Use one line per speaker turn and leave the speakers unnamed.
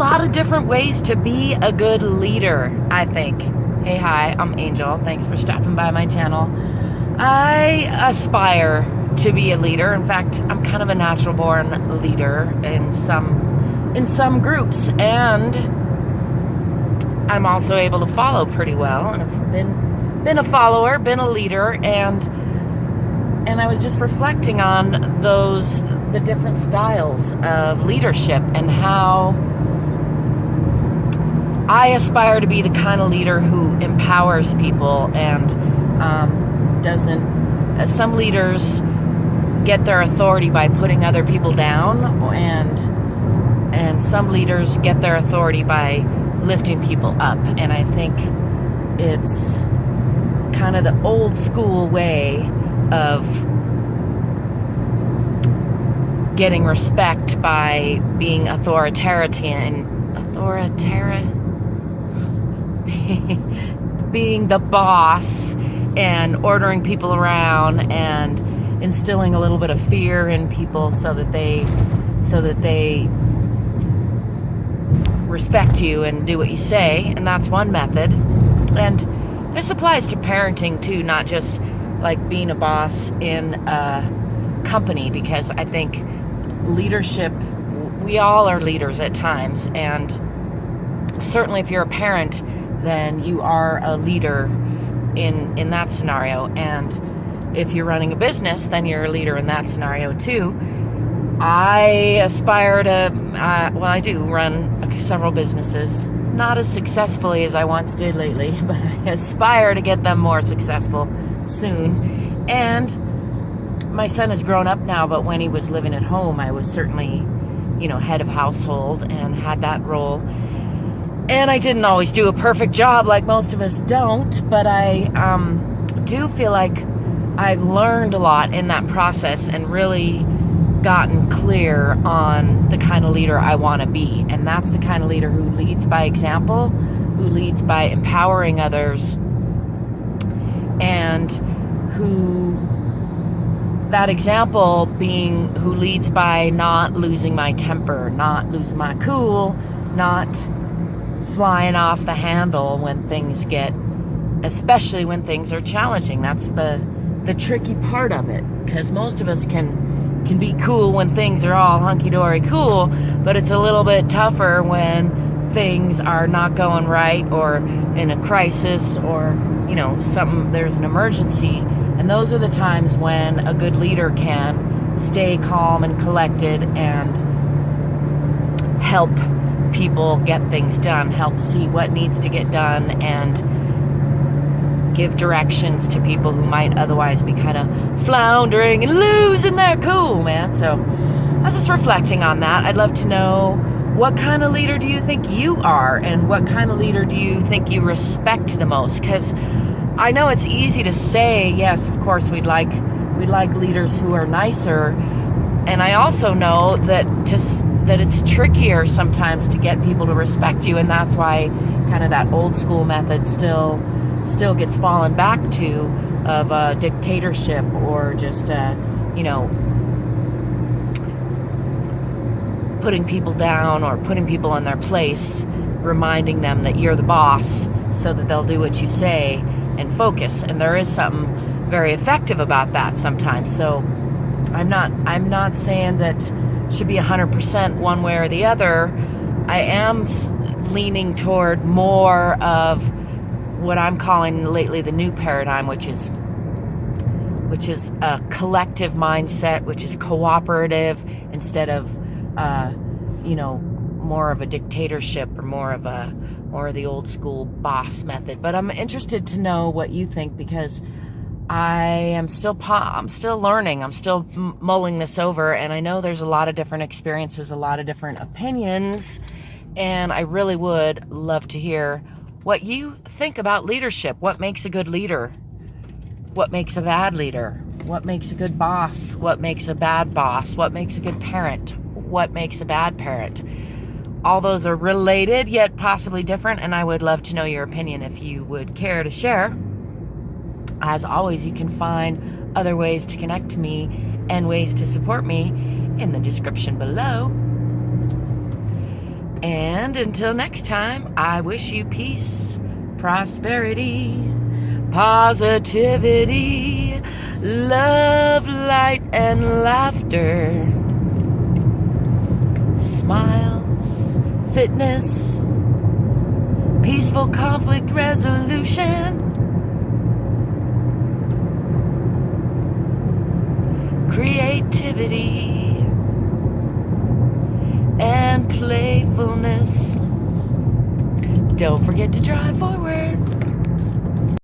lot of different ways to be a good leader, I think. Hey, hi, I'm Angel. Thanks for stopping by my channel. I aspire to be a leader. In fact, I'm kind of a natural born leader in some groups, and I'm also able to follow pretty well. And I've been a follower, been a leader, and I was just reflecting on the different styles of leadership and how I aspire to be the kind of leader who empowers people and doesn't. Some leaders get their authority by putting other people down, and some leaders get their authority by lifting people up. And I think it's kind of the old school way of getting respect by being being the boss and ordering people around and instilling a little bit of fear in people so that they respect you and do what you say. And that's one method. And this applies to parenting too, not just like being a boss in a company, because I think leadership, we all are leaders at times, and certainly if you're a parent, then you are a leader in that scenario. And if you're running a business, then you're a leader in that scenario too. I aspire to, I do run several businesses, not as successfully as I once did lately, but I aspire to get them more successful soon. And my son has grown up now, but when he was living at home, I was certainly, head of household and had that role. And I didn't always do a perfect job, like most of us don't, but I do feel like I've learned a lot in that process and really gotten clear on the kind of leader I want to be. And that's the kind of leader who leads by example, who leads by empowering others, and that example being who leads by not losing my temper, not losing my cool, not flying off the handle when things especially when things are challenging. That's the tricky part of it, because most of us can be cool when things are all hunky-dory cool, but it's a little bit tougher when things are not going right, or in a crisis, or there's an emergency. And those are the times when a good leader can stay calm and collected and help people get things done, help see what needs to get done, and give directions to people who might otherwise be kind of floundering and losing their cool, man. So I was just reflecting on that. I'd love to know, what kind of leader do you think you are, and what kind of leader do you think you respect the most? Because I know it's easy to say, yes, of course we'd like leaders who are nicer, and I also know that it's trickier sometimes to get people to respect you, and that's why kind of that old school method still gets fallen back to, of a dictatorship, or just putting people down or putting people in their place, reminding them that you're the boss so that they'll do what you say and focus. And there is something very effective about that sometimes. So I'm not saying that should be 100% one way or the other. I am leaning toward more of what I'm calling lately the new paradigm, which is a collective mindset, which is cooperative instead of more of a dictatorship, or more of the old school boss method. But I'm interested to know what you think, because I'm still learning. I'm still mulling this over, and I know there's a lot of different experiences, a lot of different opinions, and I really would love to hear what you think about leadership. What makes a good leader? What makes a bad leader? What makes a good boss? What makes a bad boss? What makes a good parent? What makes a bad parent? All those are related, yet possibly different, and I would love to know your opinion if you would care to share. As always, you can find other ways to connect to me and ways to support me in the description below. And until next time, I wish you peace, prosperity, positivity, love, light, and laughter, smiles, fitness, peaceful conflict resolution, creativity, and playfulness. Don't forget to drive forward.